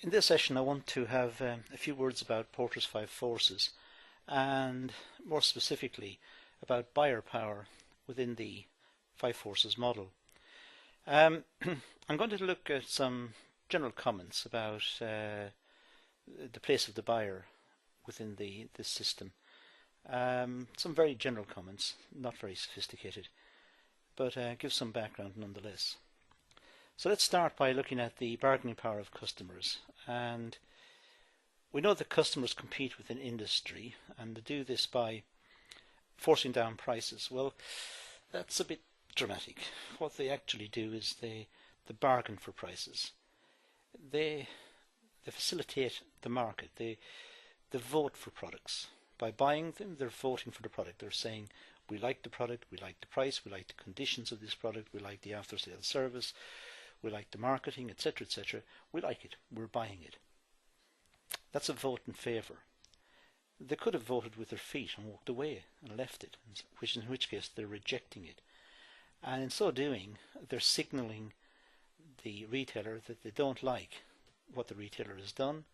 In this session I want to have a few words about Porter's five forces and more specifically about buyer power within the five forces model. I'm going to look at some general comments about the place of the buyer within this system. Some very general comments, not very sophisticated, but give some background nonetheless. So let's start by looking at the bargaining power of customers. And we know that customers compete within industry and they do this by forcing down prices. Well, that's a bit dramatic. What they actually do is they bargain for prices. They facilitate the market. They vote for products. By buying them, they're voting for the product. They're saying, we like the product, we like the price, we like the conditions of this product, we like the after-sales service, we like the marketing, etc., etc. We like it. We're buying it. That's a vote in favour. They could have voted with their feet and walked away and left it, in which case they're rejecting it. And in so doing, they're signalling the retailer that they don't like what the retailer has done,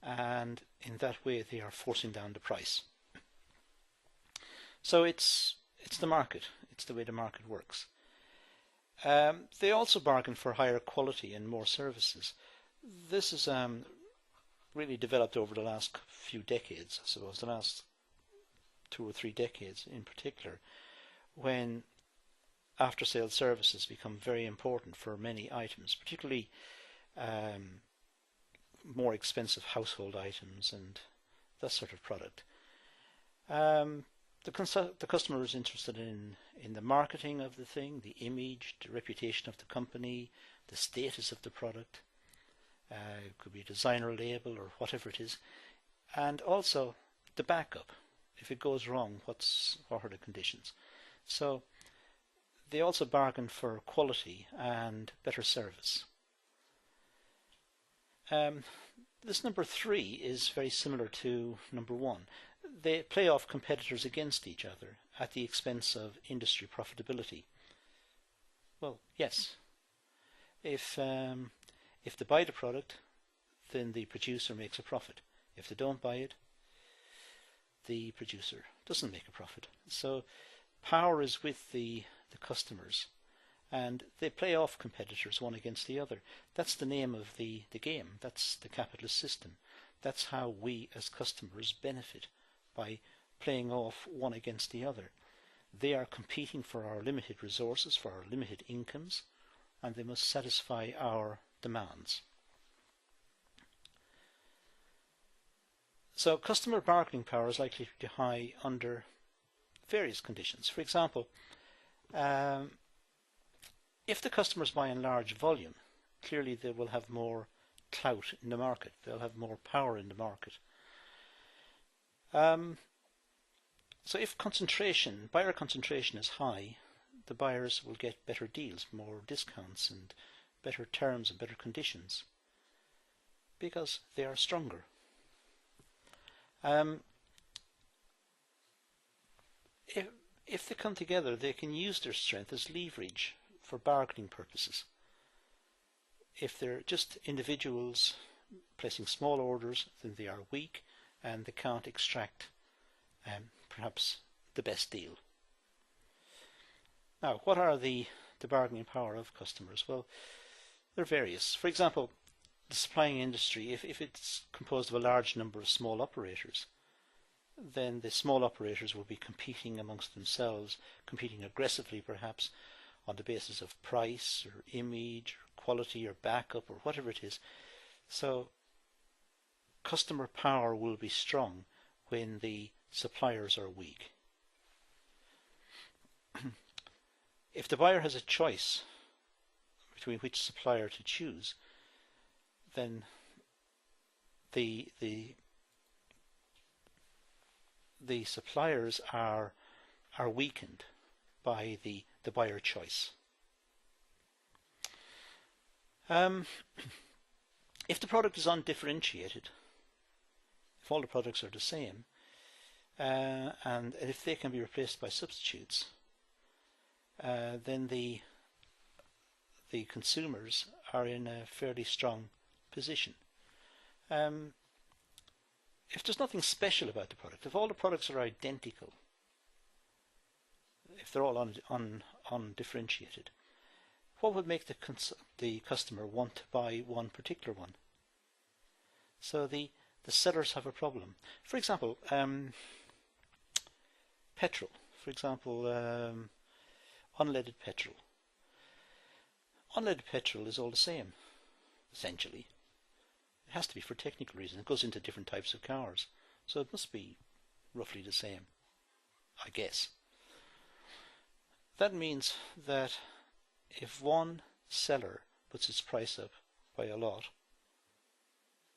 and in that way they are forcing down the price. So it's the market. It's the way the market works. They also bargain for higher quality and more services. This is really developed over the last few decades, I suppose, the last 2 or 3 decades in particular, when after-sales services become very important for many items, particularly more expensive household items and that sort of product. The customer is interested in the marketing of the thing, the image, the reputation of the company, the status of the product. It could be a designer label or whatever it is, and also the backup. If it goes wrong, what are the conditions? So they also bargain for quality and better service. This number 3 is very similar to number 1. They play off competitors against each other at the expense of industry profitability. Well, yes. If they buy the product, then the producer makes a profit. If they don't buy it, the producer doesn't make a profit. So power is with the customers, and they play off competitors one against the other. That's the name of the game. That's the capitalist system. That's how we as customers benefit, by playing off one against the other. They are competing for our limited resources, for our limited incomes, and they must satisfy our demands. So customer bargaining power is likely to be high under various conditions. For example, if the customers buy in large volume, clearly they will have more clout in the market. They'll have more power in the market. So if buyer concentration is high, the buyers will get better deals, more discounts and better terms and better conditions, because they are stronger. If they come together, they can use their strength as leverage for bargaining purposes. If they're just individuals placing small orders, then they are weak and they can't extract perhaps the best deal. Now, what are the bargaining power of customers? Well, they're various. For example, the supplying industry, if it's composed of a large number of small operators, then the small operators will be competing amongst themselves, competing aggressively perhaps on the basis of price or image or quality or backup or whatever it is. So customer power will be strong when the suppliers are weak. If the buyer has a choice between which supplier to choose, then the suppliers are weakened by the buyer choice. If the product is undifferentiated, if all the products are the same, and if they can be replaced by substitutes, then the consumers are in a fairly strong position. If there's nothing special about the product, if all the products are identical, if they're all undifferentiated, what would make the customer want to buy one particular one? So the sellers have a problem. For example, petrol. For example, unleaded petrol. Unleaded petrol is all the same, essentially. It has to be for technical reasons. It goes into different types of cars. So it must be roughly the same, I guess. That means that if one seller puts its price up by a lot,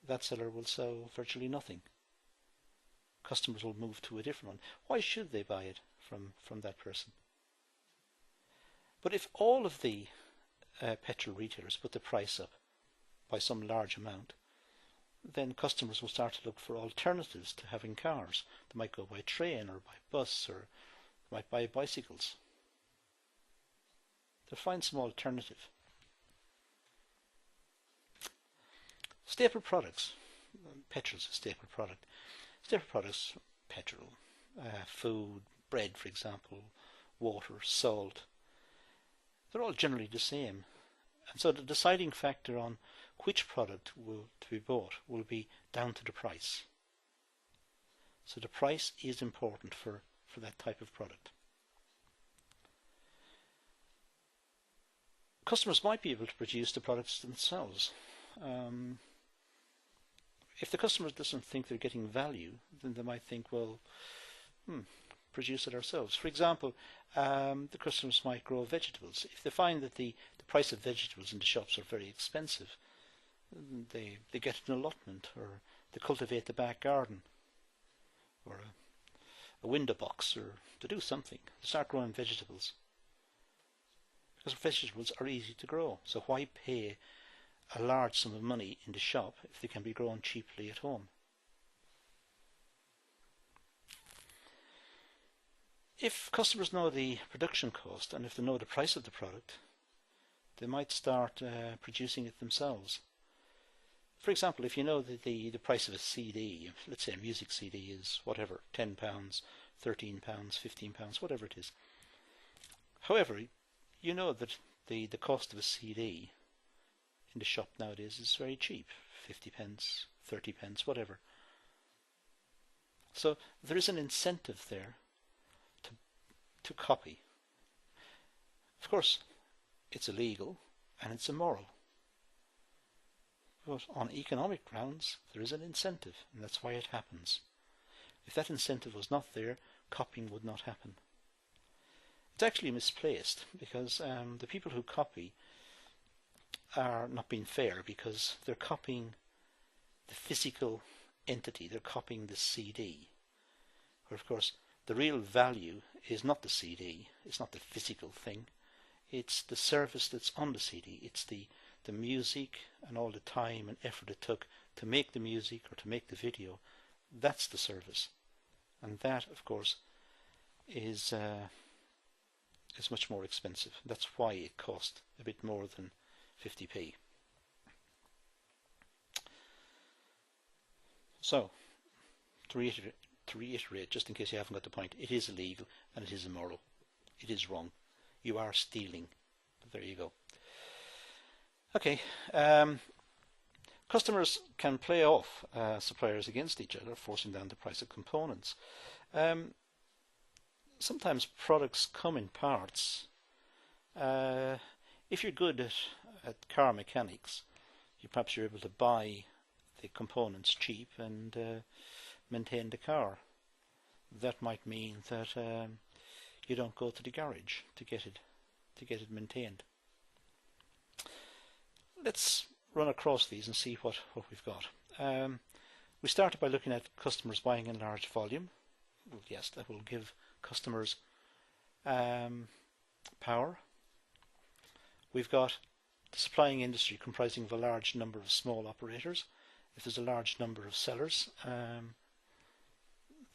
that seller will sell virtually nothing. Customers will move to a different one. Why should they buy it from that person? But if all of the petrol retailers put the price up by some large amount, then customers will start to look for alternatives to having cars. They might go by train or by bus, or they might buy bicycles. They'll find some alternative. Staple products. Petrol's a staple product. Staple products, petrol, food, bread, for example, water, salt. They're all generally the same. And so the deciding factor on which product to be bought will be down to the price. So the price is important for that type of product. Customers might be able to produce the products themselves. If the customer doesn't think they're getting value, then they might think, well, produce it ourselves. For example, the customers might grow vegetables. If they find that the price of vegetables in the shops are very expensive, they get an allotment, or they cultivate the back garden, or a window box, or to do something. They start growing vegetables. Because vegetables are easy to grow, so why pay a large sum of money in the shop if they can be grown cheaply at home? If customers know the production cost and if they know the price of the product, they might start producing it themselves. For example, if you know that the price of a CD, let's say a music CD, is whatever, £10, £13, £15, whatever it is. However, you know that the cost of a CD in the shop nowadays is very cheap, 50p, 30p, whatever. So there is an incentive there to copy. Of course, it's illegal and it's immoral. But on economic grounds, there is an incentive, and that's why it happens. If that incentive was not there, copying would not happen. It's actually misplaced, because the people who copy are not being fair, because they're copying the physical entity, they're copying the CD, where of course the real value is not the CD, it's not the physical thing, it's the service that's on the CD, it's the music and all the time and effort it took to make the music or to make the video. That's the service, and that of course is much more expensive. That's why it cost a bit more than 50p. So, to reiterate, just in case you haven't got the point, it is illegal and it is immoral. It is wrong. You are stealing. But there you go. Okay. Customers can play off suppliers against each other, forcing down the price of components. Sometimes products come in parts. If you're good at car mechanics, perhaps you're able to buy the components cheap and maintain the car. That might mean that you don't go to the garage to get it maintained. Let's run across these and see what we've got. We started by looking at customers buying in large volume. Well, yes, that will give customers power. We've got the supplying industry comprising of a large number of small operators. If there's a large number of sellers,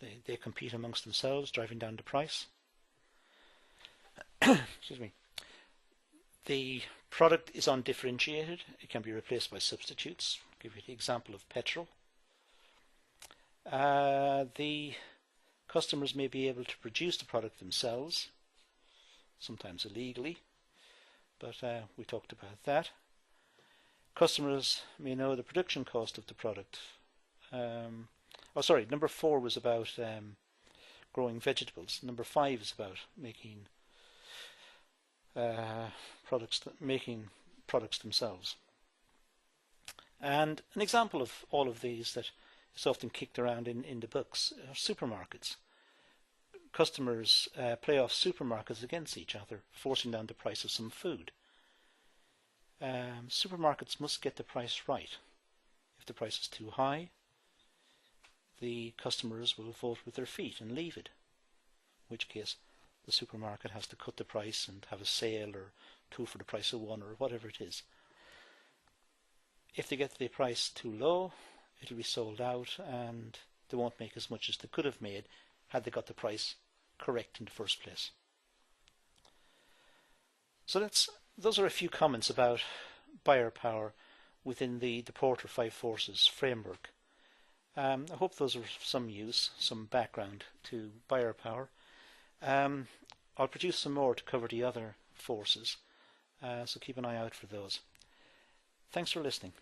they compete amongst themselves, driving down the price. Excuse me. The product is undifferentiated. It can be replaced by substitutes. give you the example of petrol. The customers may be able to produce the product themselves, sometimes illegally, but we talked about that. Customers may know the production cost of the product. Number 4 was about growing vegetables. Number 5 is about making products themselves. And an example of all of these that is often kicked around in the books are supermarkets. Customers play off supermarkets against each other, forcing down the price of some food. Supermarkets must get the price right. If the price is too high, the customers will vote with their feet and leave it, in which case the supermarket has to cut the price and have a sale or 2 for the price of 1 or whatever it is. If they get the price too low, it'll be sold out and they won't make as much as they could have made had they got the price correct in the first place. So those are a few comments about buyer power within the Porter 5 Forces framework. I hope those are of some use, some background to buyer power. I'll produce some more to cover the other forces, so keep an eye out for those. Thanks for listening.